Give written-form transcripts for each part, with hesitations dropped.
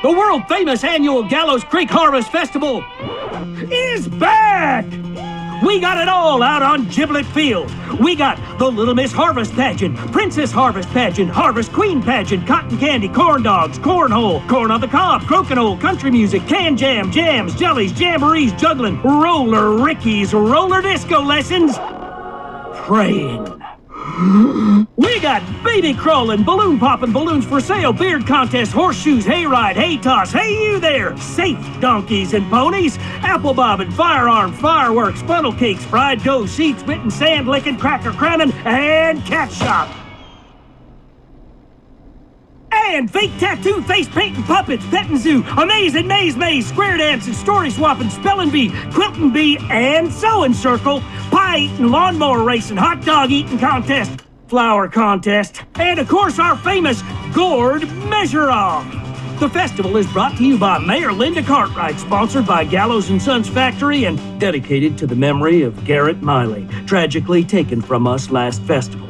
The world-famous annual Gallows Creek Harvest Festival is back! We got it all out on Giblet Field. We got the Little Miss Harvest Pageant, Princess Harvest Pageant, Harvest Queen Pageant, cotton candy, corn dogs, cornhole, corn on the cob, crokinole, country music, can jam, jams, jellies, jamborees, juggling, roller rickies, roller disco lessons, praying. We got baby crawling, balloon popping, balloons for sale, beard contest, horseshoes, hayride, hay toss, hey you there, safe donkeys and ponies, apple bobbing, firearm, fireworks, funnel cakes, fried dough, seeds, mitten, sand licking, cracker crowning, and cat shop. And fake tattoo, face painting, puppets, petting zoo, amazing maze, square dancing, story swapping, spelling bee, quilting bee, and sewing circle, pie eating, lawnmower racing, hot dog eating contest, flower contest, and of course our famous gourd measure-off. The festival is brought to you by Mayor Linda Cartwright, sponsored by Gallows & Sons Factory, and dedicated to the memory of Garrett Miley, tragically taken from us last festival.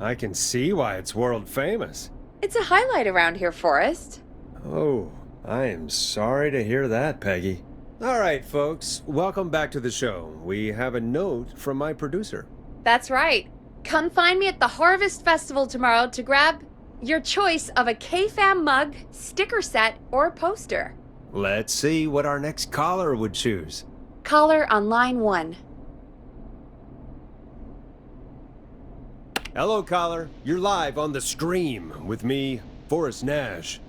I can see why it's world famous. It's a highlight around here, Forrest. Oh, I am sorry to hear that, Peggy. All right, folks, welcome back to the show. We have a note from my producer. That's right. Come find me at the Harvest Festival tomorrow to grab your choice of a K-Fam mug, sticker set, or poster. Let's see what our next caller would choose. Caller on line 1. Hello, caller. You're live on the stream with me, Forrest Nash.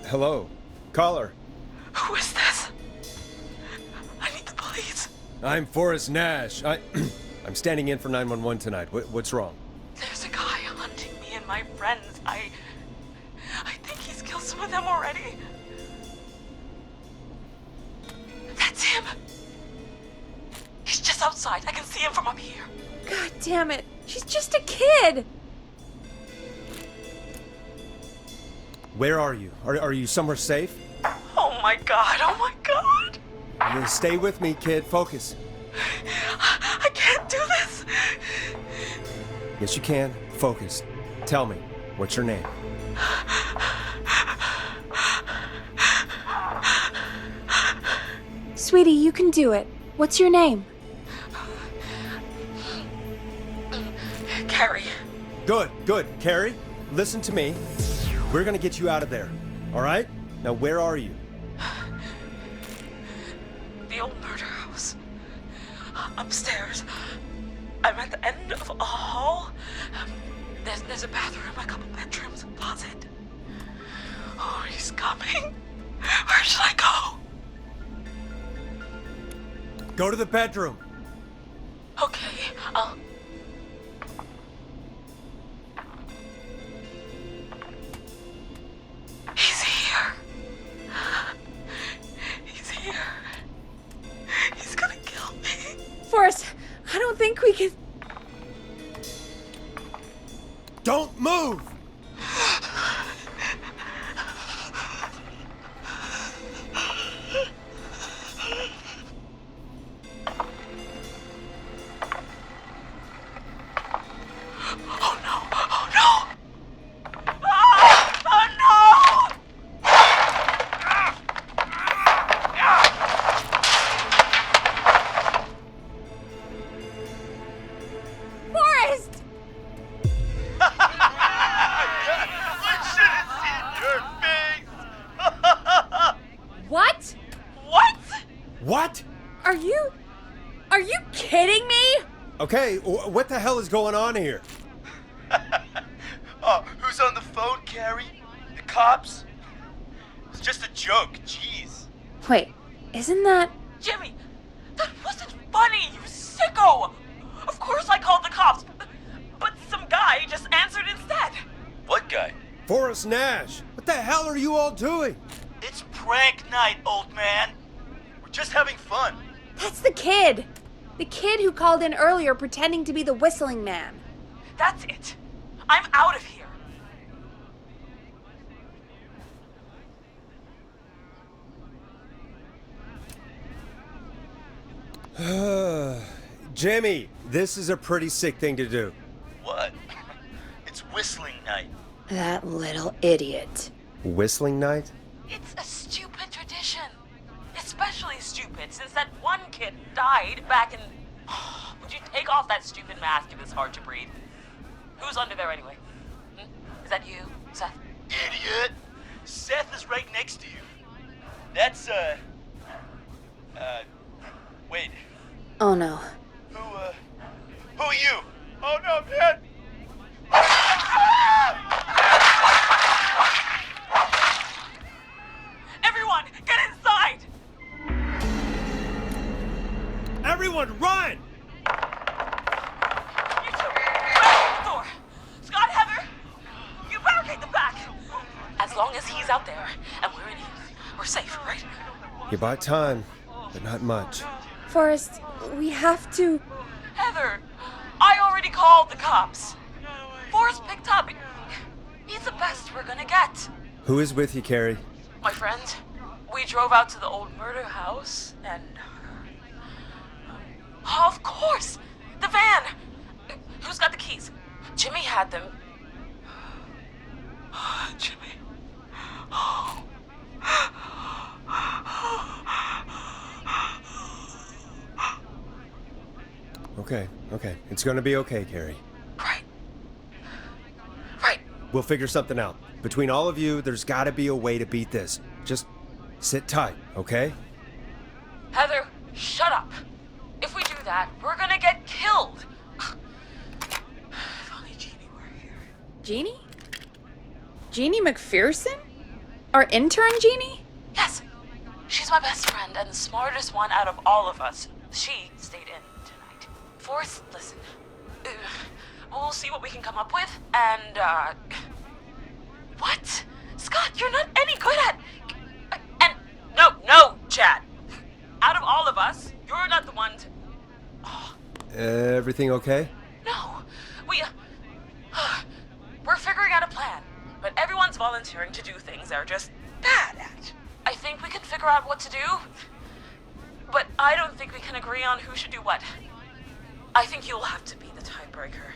Hello, caller. Who is this? I need the police. I'm Forrest Nash. I'm standing in for 911 tonight. What's wrong? There's a guy hunting me and my friends. I think he's killed some of them already. That's him. He's just outside. I can see him from up here. God damn it. She's just a kid. Where are you? Are you somewhere safe? Oh my god. Oh my god. Stay with me, kid. Focus. I can't do this. Yes, you can. Focus. Tell me, what's your name? Sweetie, you can do it. What's your name? Carrie. Good. Carrie, listen to me. We're gonna get you out of there, all right? Now, where are you? The old murder house. Upstairs. I'm at the end of a hall. There's a bathroom, a couple bedrooms, a closet. Oh, he's coming. Where should I go? Go to the bedroom. Okay, I'll... He's here. He's here. He's gonna kill me. Forrest, I don't think we can... Don't move! Oh no! Oh no! Ah! Oh no! Forrest! What? What? What? Are you kidding me? Okay, what the hell is going on here? Oh, who's on the phone, Carrie? The cops? It's just a joke, jeez. Wait, isn't that... Jimmy, that wasn't funny, you sicko! Of course I called the cops, but some guy just answered instead. What guy? Forrest Nash, what the hell are you all doing? It's prank night, old man. We're just having fun. That's the kid! The kid who called in earlier pretending to be the whistling man. That's it. I'm out of here. Jimmy, this is a pretty sick thing to do. What? It's whistling night. That little idiot. Whistling night? It's a stupid tradition. Especially stupid since that one kid died back in... would you take off that stupid mask if it's hard to breathe? Who's under there anyway? Is that you, Seth? Idiot! Seth is right next to you. That's, wait. Oh no. Who are you? Oh no, man! Everyone, get inside! Everyone, run! You two, barricade the door. Scott, Heather, you barricade the back. As long as he's out there and we're in here, we're safe, right? You bought time, but not much. Forrest, we have to... Heather, I already called the cops. Forrest picked up. He's the best we're gonna get. Who is with you, Carrie? My friend, we drove out to the old murder house and... Oh, of course! The van! Who's got the keys? Jimmy had them. Jimmy. Okay. It's gonna be okay, Carrie. Right. We'll figure something out. Between all of you, there's gotta be a way to beat this. Just sit tight, okay? Heather, shut up. If we do that, we're gonna get killed. If only Jeannie were here. Jeannie? Jeannie McPherson? Our intern Jeannie? Yes. She's my best friend and the smartest one out of all of us. She stayed in tonight. Forrest, listen. We'll see what we can come up with, and, What? Scott, you're not any good at... And... No, Chad. Out of all of us, you're not the one to... Everything okay? No. We're figuring out a plan, but everyone's volunteering to do things they're just bad at. I think we can figure out what to do, but I don't think we can agree on who should do what. I think you'll have to be the tiebreaker,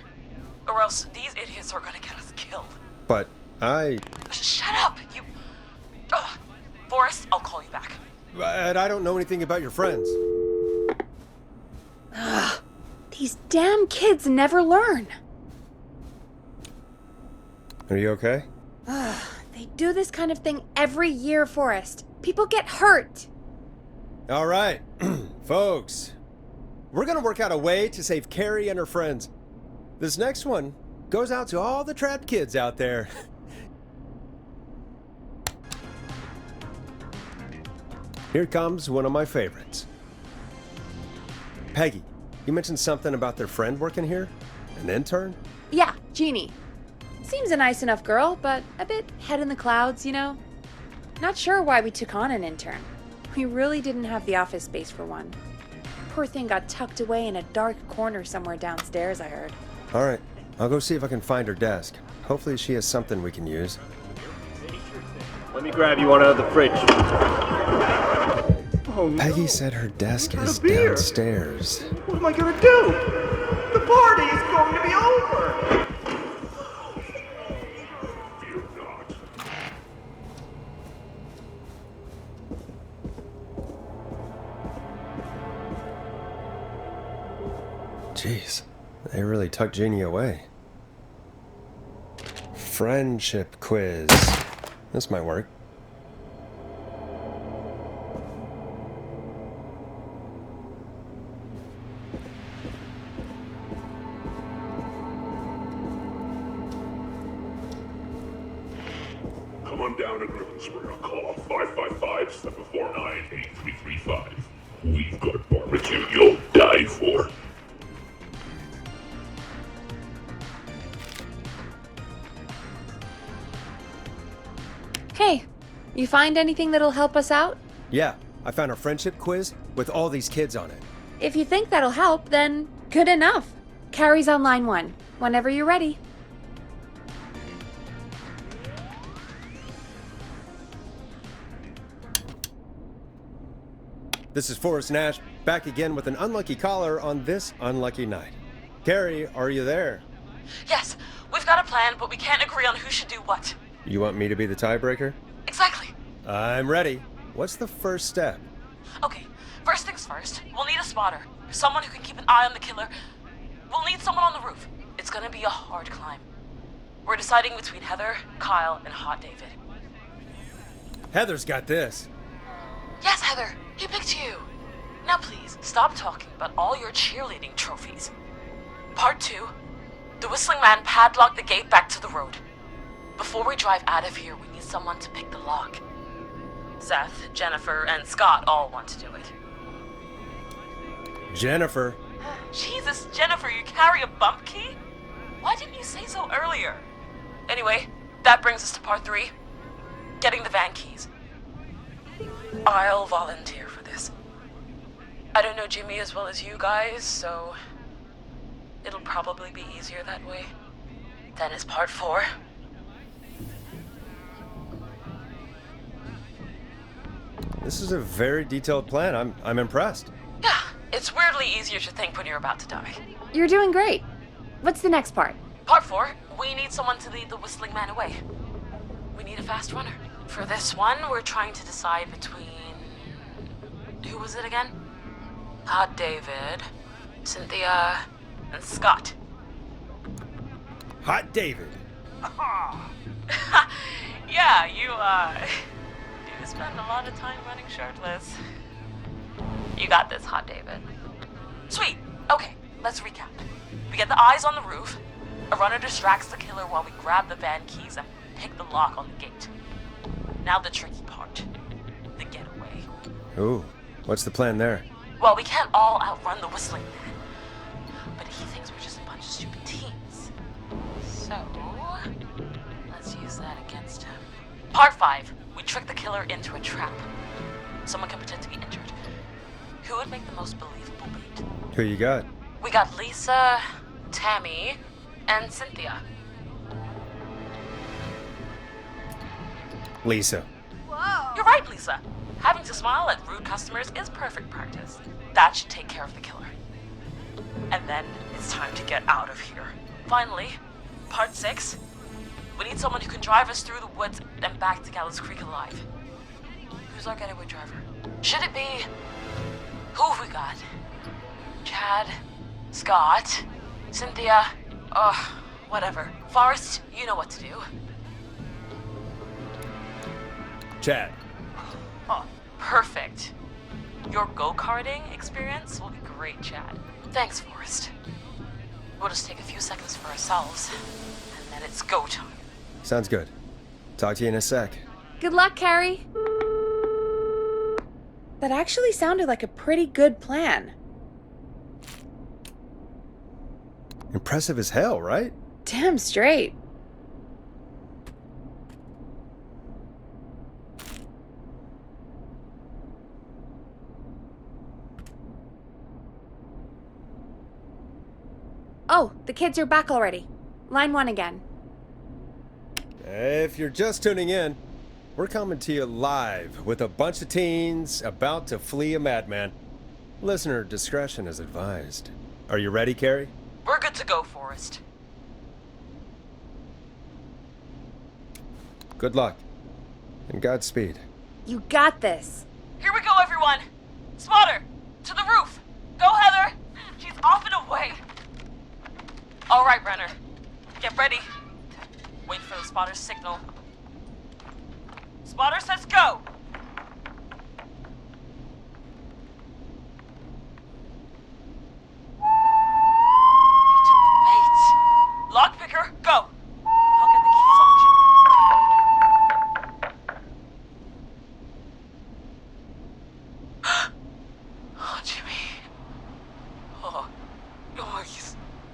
or else these idiots are gonna get us killed. But Shut up, you... Forrest, I'll call you back. I don't know anything about your friends. These damn kids never learn. Are you okay? They do this kind of thing every year, Forrest. People get hurt. All right, folks. We're gonna work out a way to save Carrie and her friends. This next one goes out to all the trapped kids out there. Here comes one of my favorites. Peggy, you mentioned something about their friend working here? An intern? Yeah, Jeannie. Seems a nice enough girl, but a bit head in the clouds, you know? Not sure why we took on an intern. We really didn't have the office space for one. Poor thing got tucked away in a dark corner somewhere downstairs, I heard. All right, I'll go see if I can find her desk. Hopefully she has something we can use. Let me grab you one out of the fridge. Oh, no. Peggy said her desk Where's is the beer? downstairs. What am I gonna do? The party is going to be over! Jeez, they really tucked Jeannie away. Friendship quiz. This might work. Come on down to Griffin or call 555-749-8335. We've got barbecue you'll die for. Hey, you find anything that'll help us out? Yeah, I found a friendship quiz with all these kids on it. If you think that'll help, then good enough. Carrie's on line 1, whenever you're ready. This is Forrest Nash, back again with an unlucky caller on this unlucky night. Carrie, are you there? Yes, we've got a plan, but we can't agree on who should do what. You want me to be the tiebreaker? Exactly. I'm ready. What's the first step? Okay, first things first, we'll need a spotter. Someone who can keep an eye on the killer. We'll need someone on the roof. It's gonna be a hard climb. We're deciding between Heather, Kyle, and Hot David. Heather's got this. Yes, Heather, he picked you. Now please, stop talking about all your cheerleading trophies. Part 2, the Whistling Man padlocked the gate back to the road. Before we drive out of here, we need someone to pick the lock. Seth, Jennifer, and Scott all want to do it. Jennifer. Jesus, Jennifer, you carry a bump key? Why didn't you say so earlier? Anyway, that brings us to part 3, getting the van keys. I'll volunteer for this. I don't know Jimmy as well as you guys, so it'll probably be easier that way. Then is part 4. This is a very detailed plan. I'm impressed. Yeah, it's weirdly easier to think when you're about to die. You're doing great. What's the next part? Part 4, we need someone to lead the Whistling Man away. We need a fast runner. For this one, we're trying to decide between... Who was it again? Hot David, Cynthia, and Scott. Hot David. Yeah, you do spend a lot of time running shirtless. You got this, Hot David. Sweet. Okay, let's recap. We get the eyes on the roof. A runner distracts the killer while we grab the van keys and pick the lock on the gate. Now the tricky part. The getaway. Ooh, what's the plan there? Well, we can't all outrun the Whistling Man. But he thinks we're just a bunch of stupid teens. So, let's use that against him. Part 5. We trick the killer into a trap. Someone can pretend to be injured. Who would make the most believable bait? Who you got? We got Lisa, Tammy, and Cynthia. Lisa. You're right, Lisa. Having to smile at rude customers is perfect practice. That should take care of the killer. And then it's time to get out of here. Finally, part 6. We need someone who can drive us through the woods and back to Gallows Creek alive. Who's our getaway driver? Should it be... Who have we got? Chad, Scott, Cynthia, whatever. Forrest, you know what to do. Chad. Oh, perfect. Your go-karting experience will be great, Chad. Thanks, Forrest. We'll just take a few seconds for ourselves, and then it's go time. Sounds good. Talk to you in a sec. Good luck, Carrie. That actually sounded like a pretty good plan. Impressive as hell, right? Damn straight. Oh, the kids are back already. Line 1 again. If you're just tuning in, we're coming to you live with a bunch of teens about to flee a madman. Listener discretion is advised. Are you ready, Carrie? We're good to go, Forrest. Good luck. And Godspeed. You got this. Here we go, everyone! Spotter! To the roof! Go, Heather! She's off and away! All right, Renner. Get ready. Wait for the spotter's signal. Spotter says go! He took the bait. Lockpicker, go! I'll get the keys off Jimmy. Oh, Jimmy. Oh,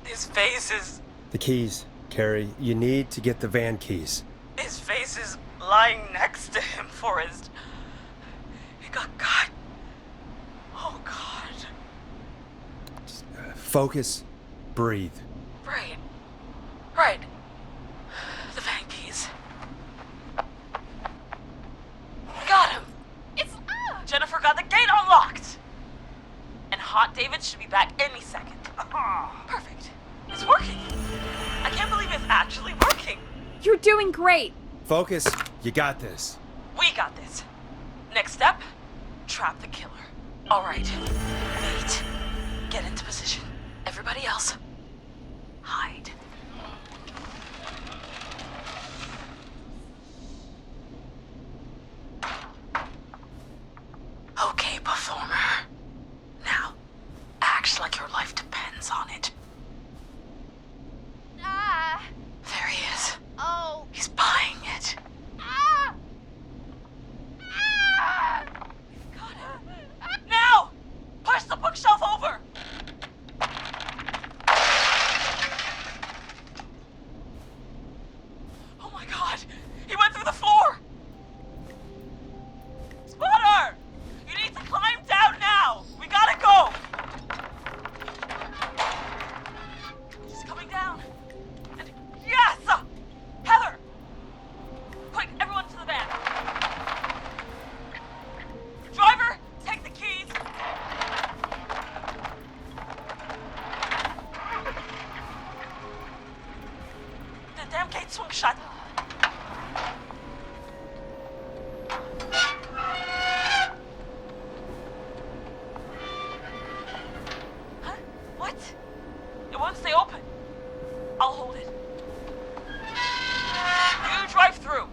his face is... The keys, Carrie. You need to get the van keys. His face is lying next to him, Forrest. He got cut. Oh, God. Just, focus. Breathe. Right. The van keys. Got him. Jennifer got the gate unlocked. any second. Perfect. It's working. I can't believe it's actually working. You're doing great. Focus. You got this. We got this. Next step, trap the killer. All right. Wait. Get into position. Everybody else, hide. Okay, performer. Now, act like your life depends on it. There he is. Oh. He's buying it. Now! Push the bookshelf over! Oh my god! He went through the floor! Spotter! You need to climb down now! We gotta go! She's coming down. And yes! Heather! Quick, everyone to the van. Driver, take the keys. The damn gate swung shut. Huh? What? It won't stay open. I'll hold it. You drive through.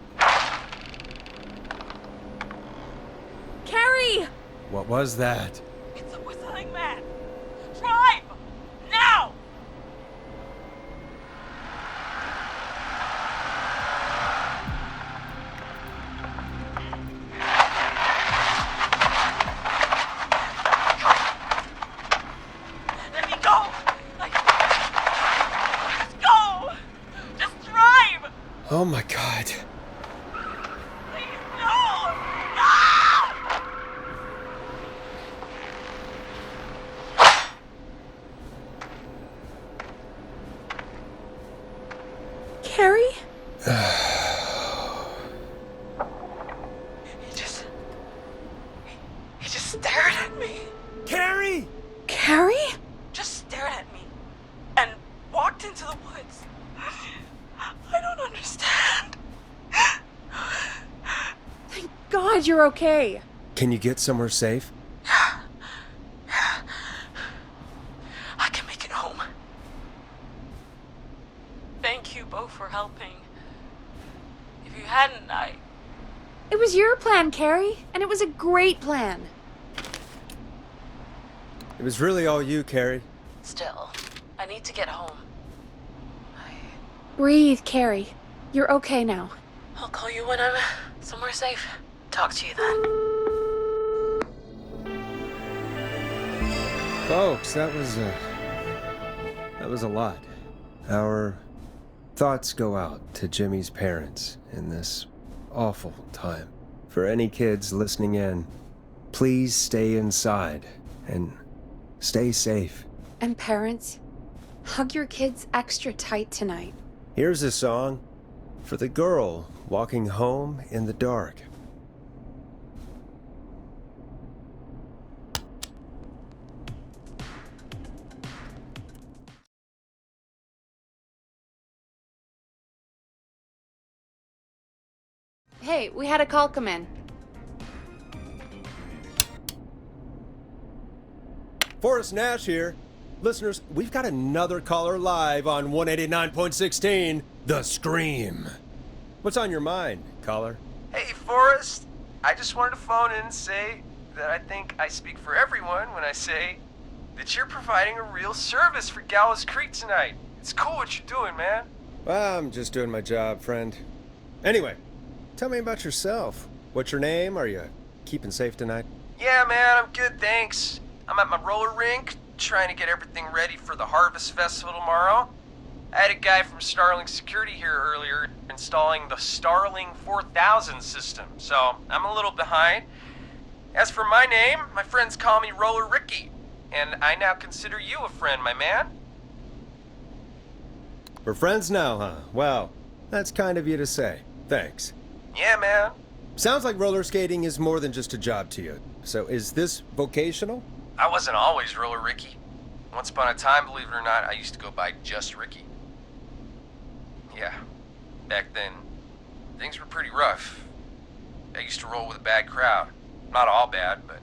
Carrie! What was that? It's a whistling man. Drive! Now! Let me go! Let's go! Just drive! Oh my god. Please, no! No! Carrie? He just stared at me. Carrie! Carrie? Just stared at me. And walked into the woods. I don't understand. Thank God you're okay. Can you get somewhere safe? I can make it home. Thank you both for helping. If you hadn't, It was your plan, Carrie, and it was a great plan. It was really all you, Carrie. Still, I need to get home. Breathe, Carrie. You're okay now. I'll call you when I'm somewhere safe. Talk to you then. Folks, that was a lot. Our thoughts go out to Jimmy's parents in this awful time. For any kids listening in, please stay inside and stay safe. And parents, hug your kids extra tight tonight. Here's a song for the girl walking home in the dark. Hey, we had a call come in. Forrest Nash here. Listeners, we've got another caller live on 189.16, The Scream. What's on your mind, caller? Hey, Forrest. I just wanted to phone in and say that I think I speak for everyone when I say that you're providing a real service for Gallows Creek tonight. It's cool what you're doing, man. Well, I'm just doing my job, friend. Anyway, tell me about yourself. What's your name? Are you keeping safe tonight? Yeah, man, I'm good, thanks. I'm at my roller rink, trying to get everything ready for the Harvest Festival tomorrow. I had a guy from Starling Security here earlier installing the Starling 4000 system, so I'm a little behind. As for my name, my friends call me Roller Ricky, and I now consider you a friend, my man. We're friends now, huh? Well, that's kind of you to say. Thanks. Yeah, man. Sounds like roller skating is more than just a job to you. So is this vocational? I wasn't always Roller Ricky. upon a time, believe it or not, I used to go by just Ricky. Yeah, back then, things were pretty rough. I used to roll with a bad crowd. Not all bad, but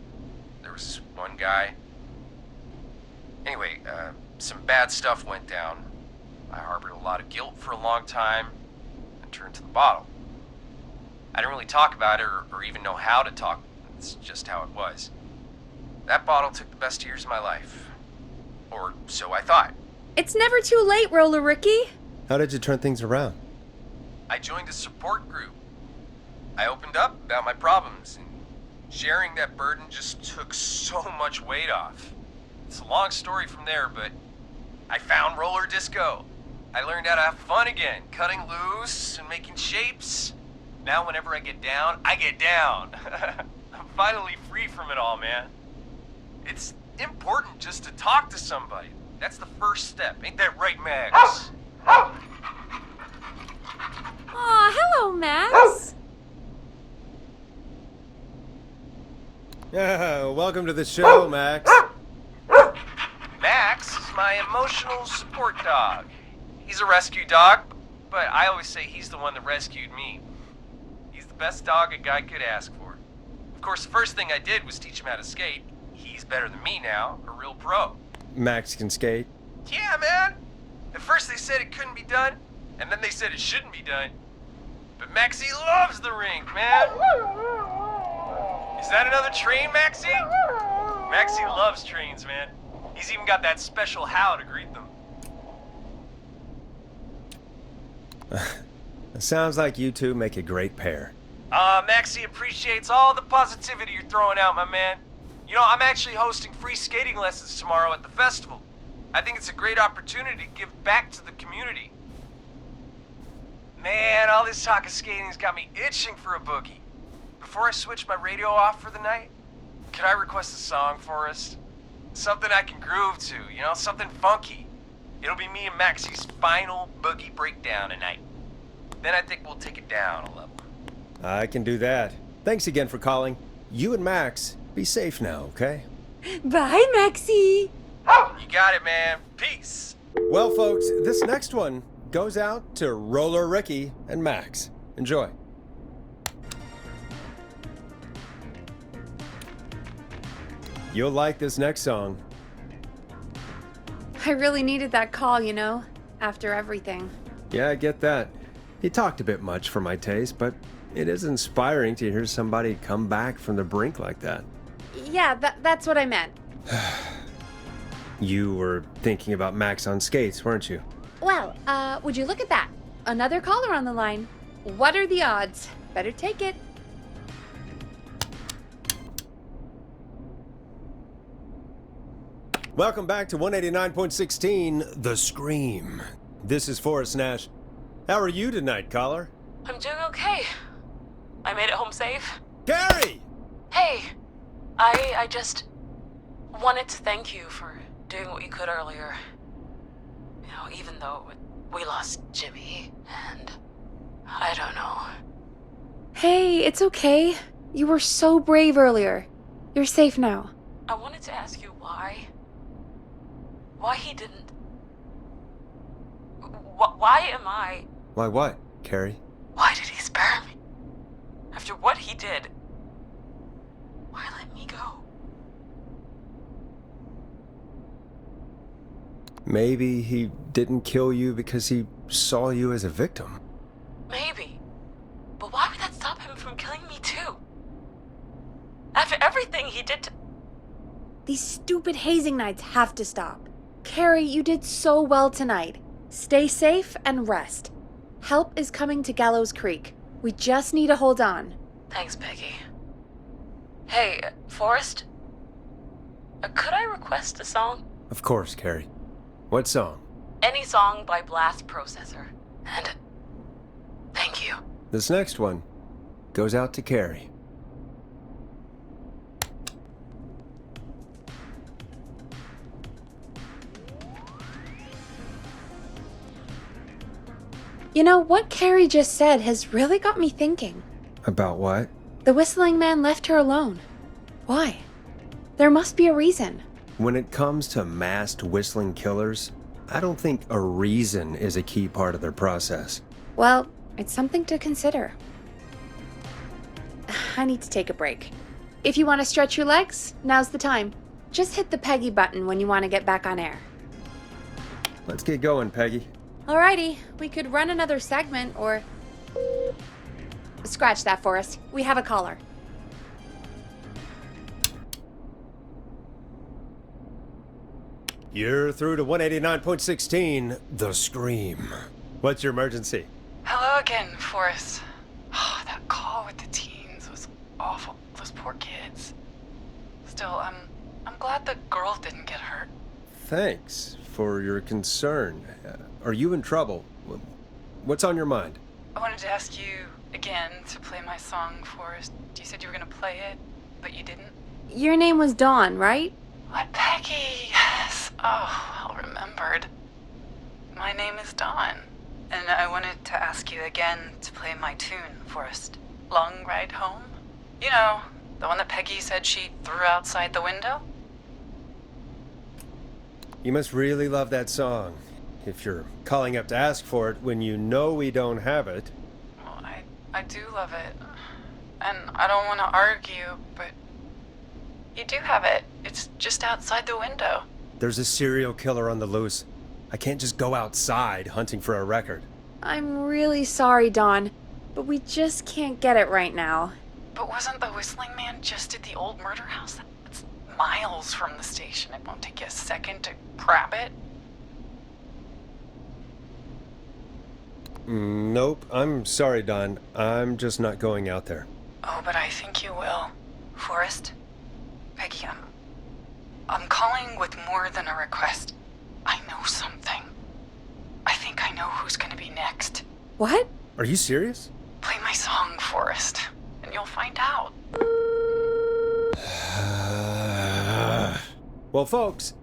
there was one guy. Anyway, some bad stuff went down. I harbored a lot of guilt for a long time and turned to the bottle. I didn't really talk about it or even know how to talk. It's just how it was. That bottle took the best years of my life. Or so I thought. It's never too late, Roller Ricky. How did you turn things around? I joined a support group. I opened up about my problems, and sharing that burden just took so much weight off. It's a long story from there, but I found roller disco. I learned how to have fun again, cutting loose and making shapes. Now whenever I get down, I get down. I'm finally free from it all, man. It's important just to talk to somebody. That's the first step. Ain't that right, Max? Aw, hello, Max. Yeah, welcome to the show, Max. Max is my emotional support dog. He's a rescue dog, but I always say he's the one that rescued me. He's the best dog a guy could ask for. Of course, the first thing I did was teach him how to skate. He's better than me now, a real pro. Max can skate. Yeah, man. At first they said it couldn't be done, and then they said it shouldn't be done. But Maxie loves the rink, man. Is that another train, Maxie? Maxie loves trains, man. He's even got that special how to greet them. It sounds like you two make a great pair. Maxie appreciates all the positivity you're throwing out, my man. You know, I'm actually hosting free skating lessons tomorrow at the festival. I think it's a great opportunity to give back to the community. Man, all this talk of skating's got me itching for a boogie. Before I switch my radio off for the night, could I request a song, Forrest? Something I can groove to, you know, something funky. It'll be me and Maxie's final boogie breakdown tonight. Then I think we'll take it down a level. I can do that. Thanks again for calling. You and Max, be safe now, okay? Bye, Maxie. You got it, man. Peace. Well, folks, this next one goes out to Roller Ricky and Max. Enjoy. You'll like this next song. I really needed that call, you know, after everything. Yeah, I get that. He talked a bit much for my taste, but it is inspiring to hear somebody come back from the brink like that. Yeah, that's what I meant. You were thinking about Max on skates, weren't you? Well, would you look at that? Another caller on the line. What are the odds? Better take it. Welcome back to 189.16, The Scream. This is Forrest Nash. How are you tonight, caller? I'm doing okay. I made it home safe. Gary! Hey, I just wanted to thank you for doing what you could earlier. You know, even though we lost Jimmy, and I don't know. Hey, it's okay. You were so brave earlier. You're safe now. I wanted to ask you why. Why he didn't. Why am I. Why what, Carrie? Why did he spare me? After what he did. Why let me go? Maybe he didn't kill you because he saw you as a victim. Maybe. But why would that stop him from killing me too? After everything he did to. These stupid hazing nights have to stop. Carrie, you did so well tonight. Stay safe and rest. Help is coming to Gallows Creek. We just need to hold on. Thanks, Peggy. Hey, Forrest? Could I request a song? Of course, Carrie. What song? Any song by Blast Processor. And thank you. This next one goes out to Carrie. You know, what Carrie just said has really got me thinking. About what? The whistling man left her alone. Why? There must be a reason. When it comes to masked whistling killers, I don't think a reason is a key part of their process. Well, it's something to consider. I need to take a break. If you want to stretch your legs, now's the time. Just hit the Peggy button when you want to get back on air. Let's get going, Peggy. Alrighty, we could run another segment or... Scratch that, Forrest. We have a caller. You're through to 189.16, The Scream. What's your emergency? Hello again, Forrest. Oh, that call with the teens was awful. Those poor kids. Still, I'm glad the girl didn't get hurt. Thanks for your concern. Are you in trouble? What's on your mind? I wanted to ask you again to play my song, Forrest. You said you were gonna play it, but you didn't. Your name was Dawn, right? What, Peggy? Yes. Oh, well remembered. My name is Dawn, and I wanted to ask you again to play my tune, Forrest. Long Ride Home? You know, the one that Peggy said she threw outside the window? You must really love that song. If you're calling up to ask for it when you know we don't have it. Well, I do love it. And I don't want to argue, but you do have it. It's just outside the window. There's a serial killer on the loose. I can't just go outside hunting for a record. I'm really sorry, Dawn, but we just can't get it right now. But wasn't the Whistling Man just at the old murder house? That's miles from the station. It won't take you a second to grab it. Nope, I'm sorry, Don. I'm just not going out there. Oh, but I think you will. Forrest? Peggy, I'm calling with more than a request. I know something. I think I know who's gonna be next. What? Are you serious? Play my song, Forrest, and you'll find out. Well, folks,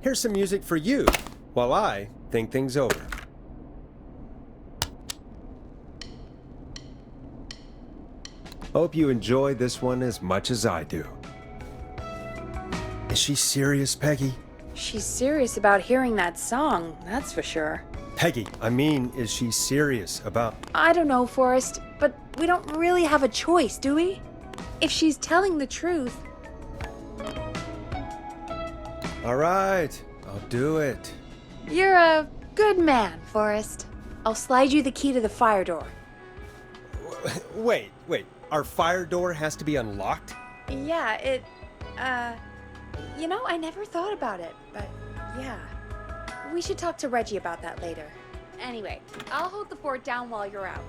here's some music for you while I think things over. Hope you enjoy this one as much as I do. Is she serious, Peggy? She's serious about hearing that song, that's for sure. Peggy, I mean, is she serious about... I don't know, Forrest, but we don't really have a choice, do we? If she's telling the truth... All right, I'll do it. You're a good man, Forrest. I'll slide you the key to the fire door. Wait. Our fire door has to be unlocked? Yeah, you know, I never thought about it, but yeah. We should talk to Reggie about that later. Anyway, I'll hold the fort down while you're out.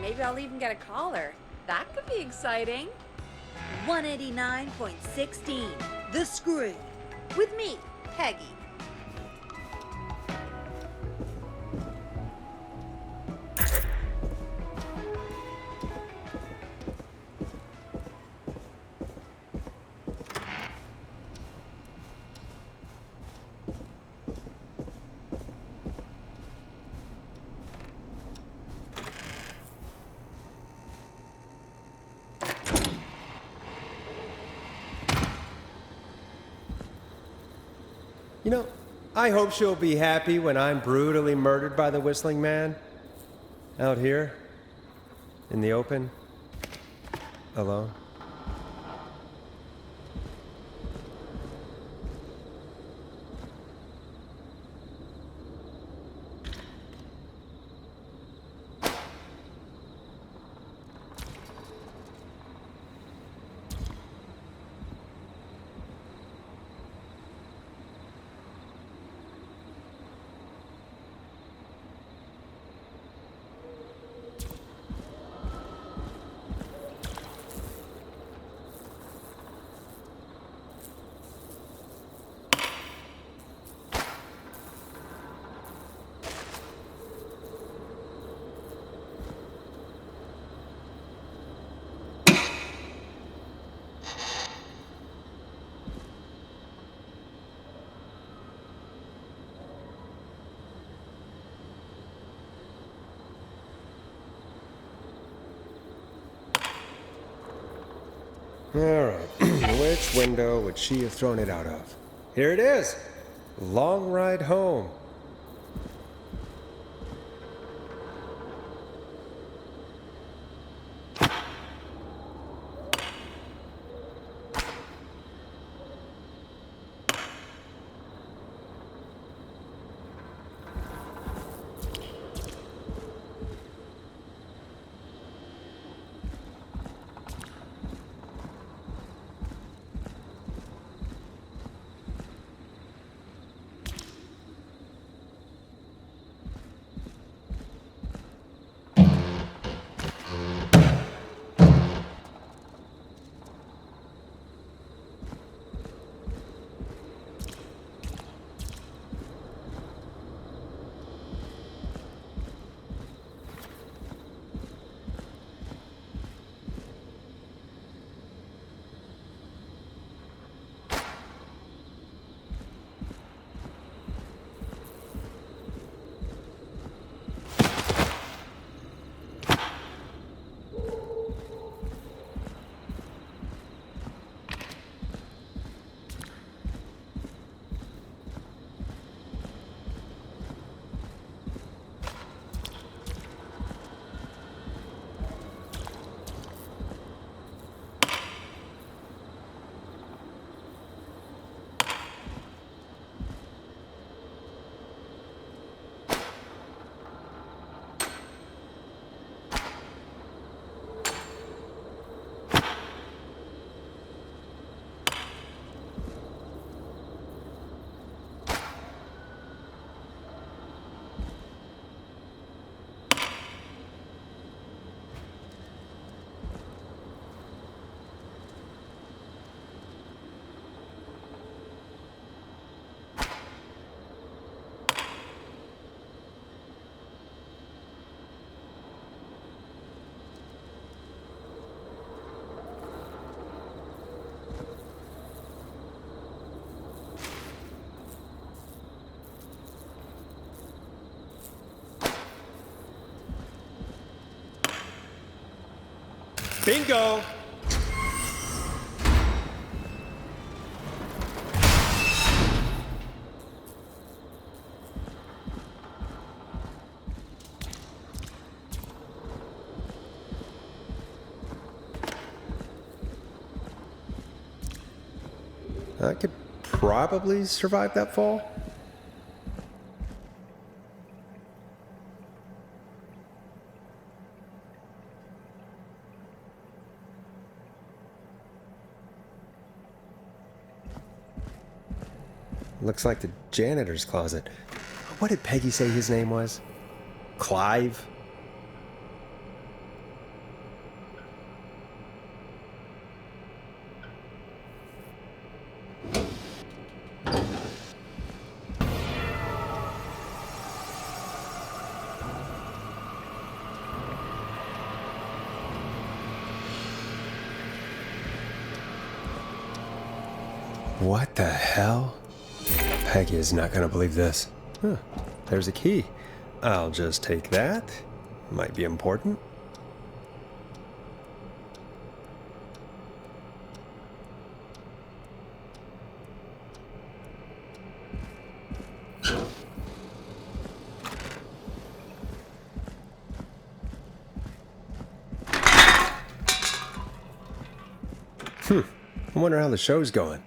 Maybe I'll even get a caller. That could be exciting. 189.16, The Screw. With me, Peggy. You know, I hope she'll be happy when I'm brutally murdered by the Whistling Man. Out here, in the open, alone. All right. Which window would she have thrown it out of? Here it is. Long ride home. Bingo! I could probably survive that fall. Looks like the janitor's closet. What did Peggy say his name was? Clive? What the hell? Peggy is not gonna believe this. Huh, there's a key. I'll just take that. Might be important. I wonder how the show's going.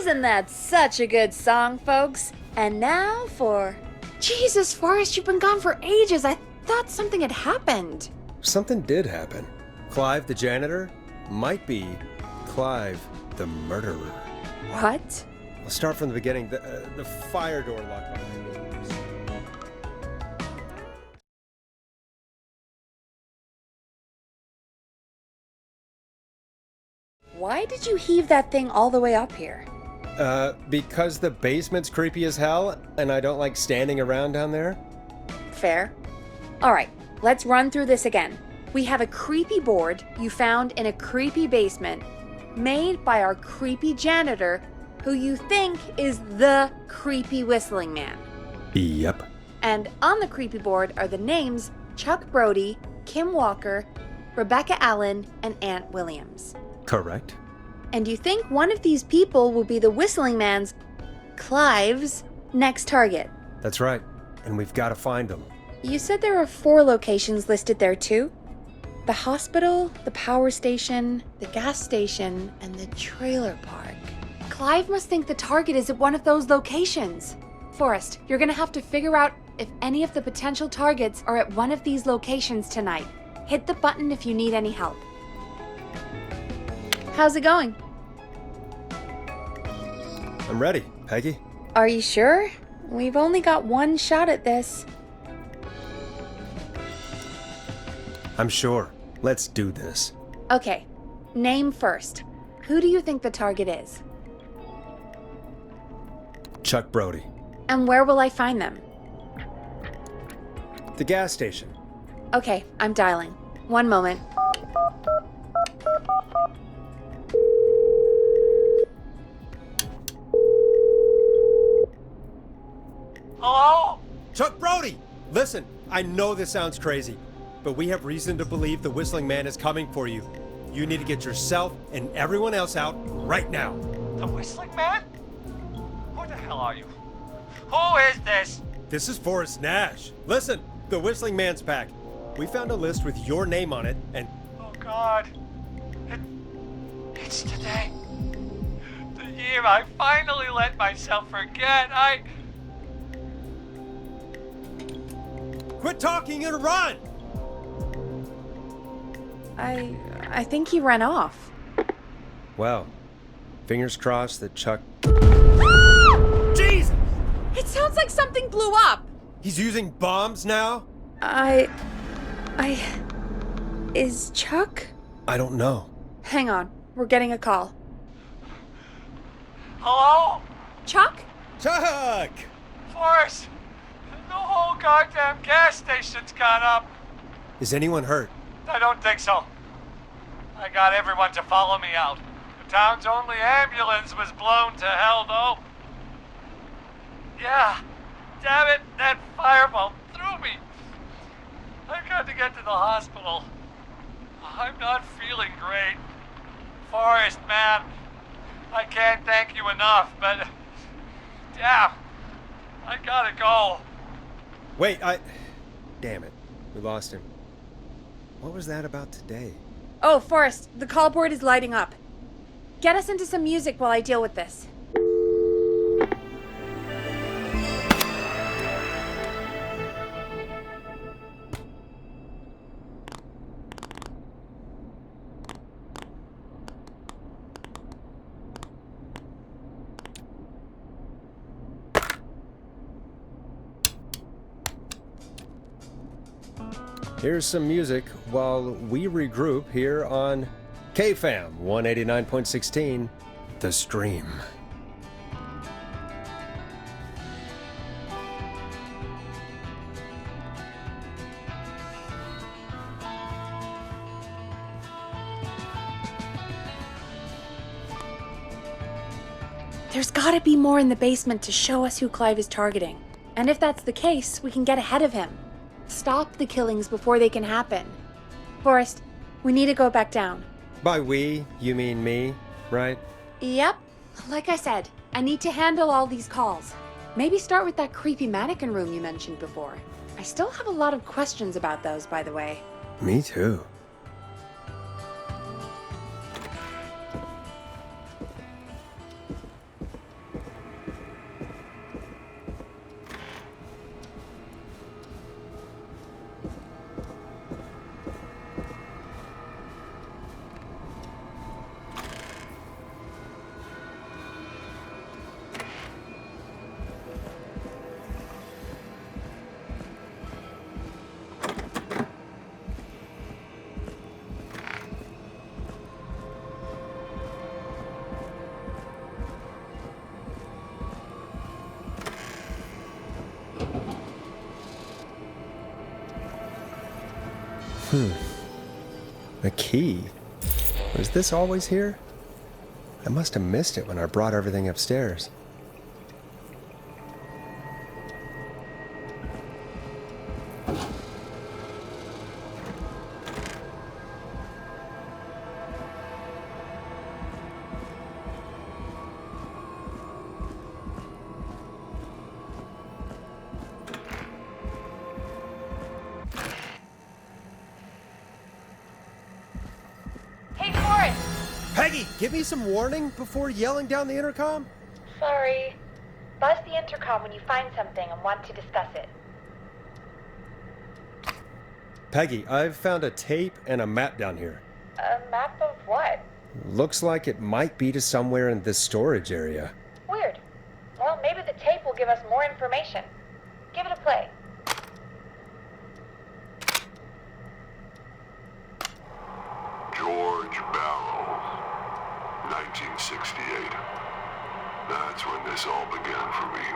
Isn't that such a good song, folks? And now for Jesus, Forrest, you've been gone for ages. I thought something had happened. Something did happen. Clive the janitor might be Clive the murderer. What? We'll start from the beginning. The fire door locked behind me. Why did you heave that thing all the way up here? Because the basement's creepy as hell, and I don't like standing around down there. Fair. Alright, let's run through this again. We have a creepy board you found in a creepy basement, made by our creepy janitor, who you think is the creepy whistling man. Yep. And on the creepy board are the names Chuck Brody, Kim Walker, Rebecca Allen, and Aunt Williams. Correct. And you think one of these people will be the whistling man's, Clive's, next target. That's right. And we've got to find them. You said there are 4 locations listed there too? The hospital, the power station, the gas station, and the trailer park. Clive must think the target is at one of those locations. Forrest, you're gonna have to figure out if any of the potential targets are at one of these locations tonight. Hit the button if you need any help. How's it going? I'm ready, Peggy. Are you sure? We've only got one shot at this. I'm sure. Let's do this. Okay, name first. Who do you think the target is? Chuck Brody. And where will I find them? The gas station. Okay, I'm dialing. One moment. Hello? Chuck Brody! Listen, I know this sounds crazy, but we have reason to believe the Whistling Man is coming for you. You need to get yourself and everyone else out right now. The Whistling Man? Who the hell are you? Who is this? This is Forrest Nash. Listen, the Whistling Man's back. We found a list with your name on it, and... Oh God. It's today. The year I finally let myself forget. Quit talking and run! I think he ran off. Well, fingers crossed that Chuck... Jesus! It sounds like something blew up! He's using bombs now? Is Chuck? I don't know. Hang on, we're getting a call. Hello? Chuck? Chuck! Forrest! The whole goddamn gas station's gone up. Is anyone hurt? I don't think so. I got everyone to follow me out. The town's only ambulance was blown to hell, though. Yeah. Damn it, that fireball threw me. I've got to get to the hospital. I'm not feeling great. Forrest, man, I can't thank you enough, but... Damn, I gotta go. Wait, Damn it. We lost him. What was that about today? Oh, Forrest, the call board is lighting up. Get us into some music while I deal with this. Here's some music while we regroup here on KFAM 189.16, The Stream. There's gotta be more in the basement to show us who Clive is targeting. And if that's the case, we can get ahead of him. Stop the killings before they can happen. Forrest, we need to go back down. By we, you mean me, right? Yep. Like I said, I need to handle all these calls. Maybe start with that creepy mannequin room you mentioned before. I still have a lot of questions about those, by the way. Me too. The key? Was this always here? I must have missed it when I brought everything upstairs. Hey, Forrest! Peggy, give me some warning before yelling down the intercom? Sorry. Buzz the intercom when you find something and want to discuss it. Peggy, I've found a tape and a map down here. A map of what? Looks like it might be to somewhere in this storage area. Weird. Well, maybe the tape will give us more information. Give it a play. George Barrow, 1968. That's when this all began for me.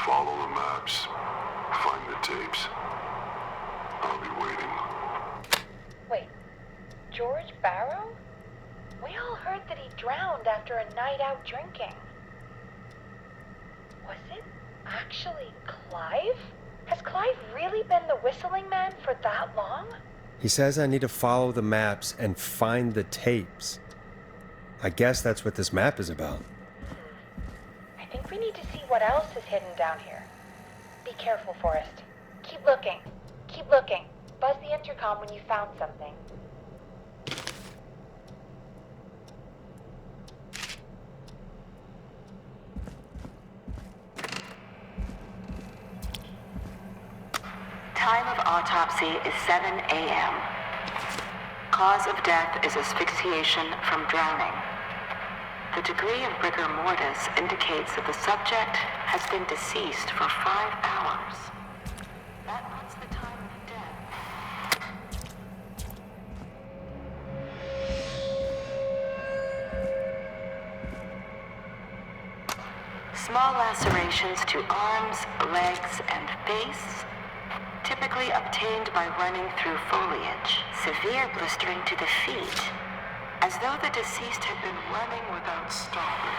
Follow the maps, find the tapes. I'll be waiting. Wait, George Barrow? We all heard that he drowned after a night out drinking. Was it actually Clive? Has Clive really been the whistling man for that long? He says I need to follow the maps and find the tapes. I guess that's what this map is about. I think we need to see what else is hidden down here. Be careful, Forrest. Keep looking. Keep looking. Buzz the intercom when you found something. Time of autopsy is 7 a.m. Cause of death is asphyxiation from drowning. The degree of rigor mortis indicates that the subject has been deceased for 5 hours. That puts the time of death. Small lacerations to arms, legs, and face, typically obtained by running through foliage. Severe blistering to the feet, as though the deceased had been running without stopping.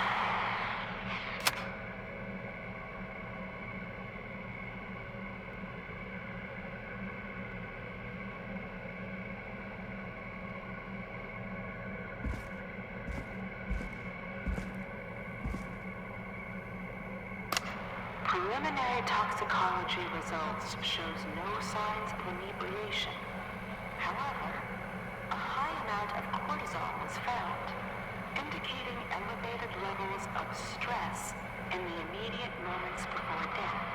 Preliminary toxicology results shows no signs of inebriation. However, a high amount of cortisol was found, indicating elevated levels of stress in the immediate moments before death.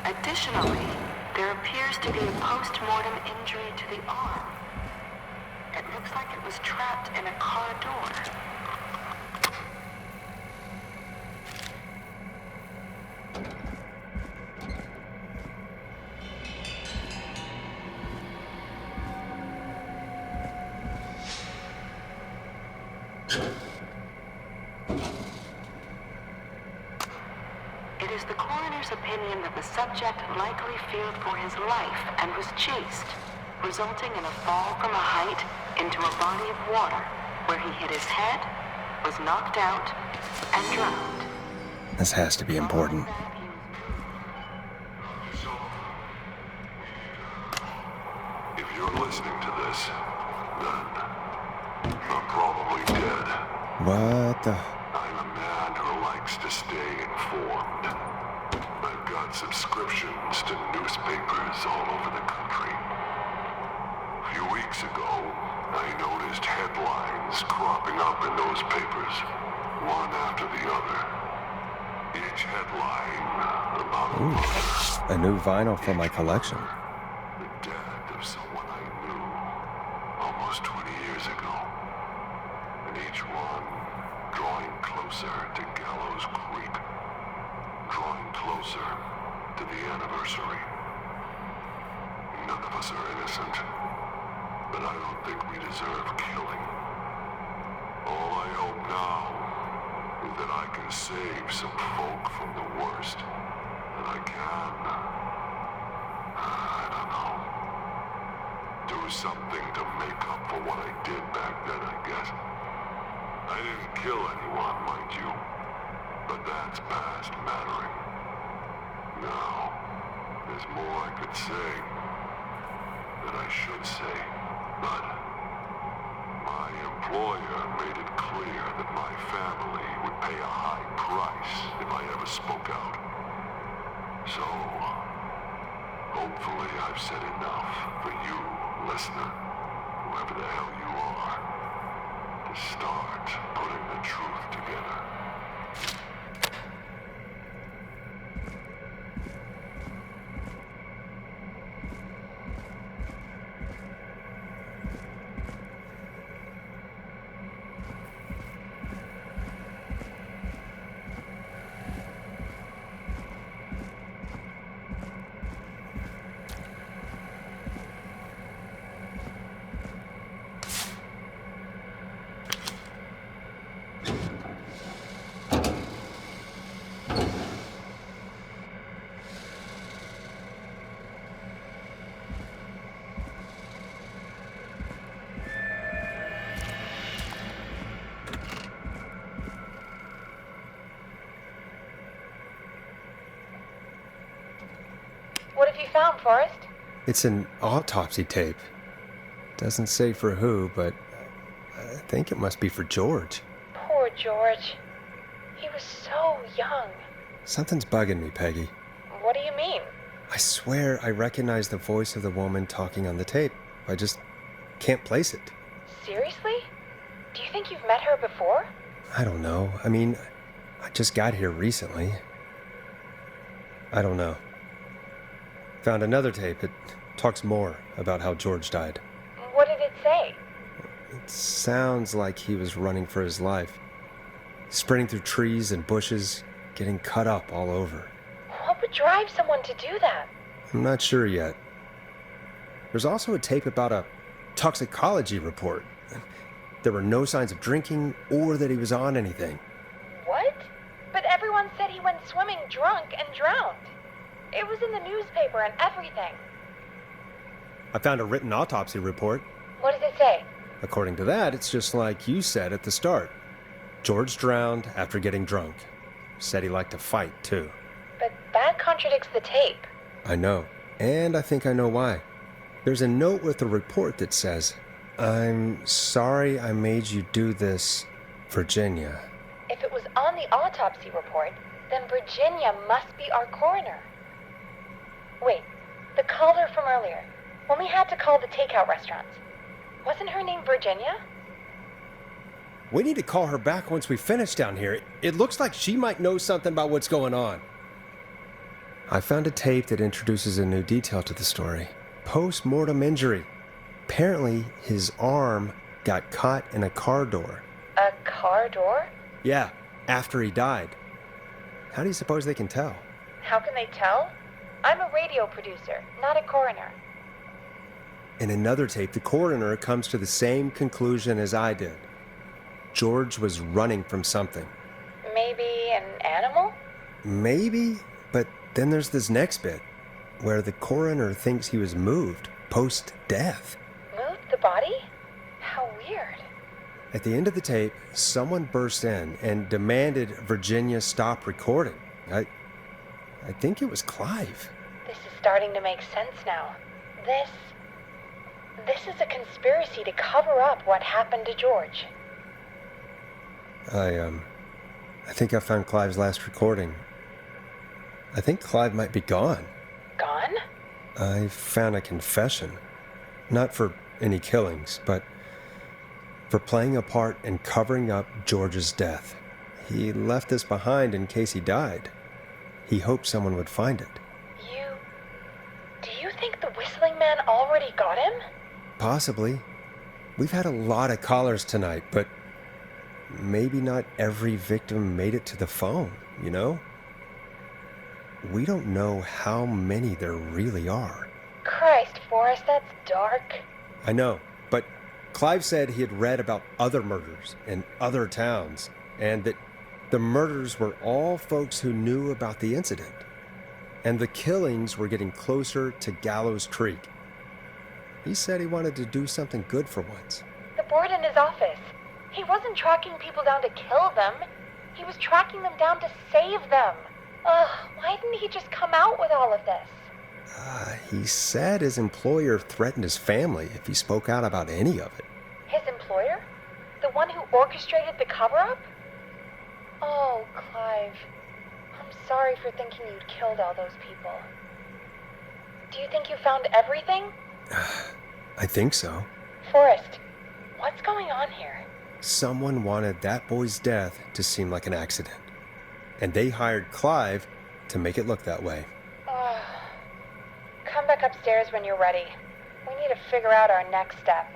Additionally, there appears to be a post-mortem injury to the arm. It looks like it was trapped in a car door. It is the coroner's opinion that the subject likely feared for his life and was chased, resulting in a fall from a height into a body of water, where he hit his head, was knocked out, and drowned. This has to be important. If you're listening to this, then I'm probably dead. What the? I'm a man who likes to stay informed. I've got subscriptions to newspapers all over the country. A few weeks ago, I noticed headlines cropping up in those papers, one after the other. Each headline about a murder. A new vinyl for my collection. The death of someone I knew almost 20 years ago. And each one drawing closer to Gallows Creek. anniversary. None of us are innocent, but I don't think we deserve killing. All I hope now is that I can save some folk from the worst that I can. I don't know. Do something to make up for what I did back then, I guess. I didn't kill anyone, mind you, but that's past mattering. Now, there's more I could say, that I should say, but my employer made it clear that my family would pay a high price if I ever spoke out. So, hopefully I've said enough for you, listener, whoever the hell you are, to start putting the truth together. What have you found, Forrest? It's an autopsy tape. Doesn't say for who, but I think it must be for George. Poor George. He was so young. Something's bugging me, Peggy. What do you mean? I swear I recognize the voice of the woman talking on the tape. I just can't place it. Seriously? Do you think you've met her before? I don't know. I mean, I just got here recently. I don't know. Found another tape. It talks more about how George died. What did it say? It sounds like he was running for his life. Sprinting through trees and bushes, getting cut up all over. What would drive someone to do that? I'm not sure yet. There's also a tape about a toxicology report. There were no signs of drinking or that he was on anything. What? But everyone said he went swimming drunk and drowned. It was in the newspaper and everything. I found a written autopsy report. What does it say? According to that, it's just like you said at the start. George drowned after getting drunk. Said he liked to fight, too. But that contradicts the tape. I know. And I think I know why. There's a note with the report that says, "I'm sorry I made you do this, Virginia." If it was on the autopsy report, then Virginia must be our coroner. Wait, the caller from earlier, when we had to call the takeout restaurants, wasn't her name Virginia? We need to call her back once we finish down here. It looks like she might know something about what's going on. I found a tape that introduces a new detail to the story. Post-mortem injury. Apparently, his arm got caught in a car door. A car door? Yeah, after he died. How do you suppose they can tell? How can they tell? I'm a radio producer, not a coroner. In another tape, the coroner comes to the same conclusion as I did. George was running from something. Maybe an animal? Maybe, but then there's this next bit, where the coroner thinks he was moved post-death. Moved the body? How weird. At the end of the tape, someone burst in and demanded Virginia stop recording. I think it was Clive. This is starting to make sense now. This is a conspiracy to cover up what happened to George. I think I found Clive's last recording. I think Clive might be gone. Gone? I found a confession. Not for any killings, but for playing a part in covering up George's death. He left this behind in case he died. He hoped someone would find it. Do you think the whistling man already got him? Possibly. We've had a lot of callers tonight, but maybe not every victim made it to the phone, you know? we don't know how many there really are. Christ, Forrest, that's dark. I know, but Clive said he had read about other murders in other towns, and that the murders were all folks who knew about the incident. And the killings were getting closer to Gallows Creek. He said he wanted to do something good for once. The board in his office. He wasn't tracking people down to kill them. He was tracking them down to save them. Ugh, why didn't he just come out with all of this? He said his employer threatened his family if he spoke out about any of it. His employer? The one who orchestrated the cover-up? Oh, Clive. I'm sorry for thinking you'd killed all those people. Do you think you found everything? I think so. Forrest, what's going on here? Someone wanted that boy's death to seem like an accident. And they hired Clive to make it look that way. Come back upstairs when you're ready. We need to figure out our next step.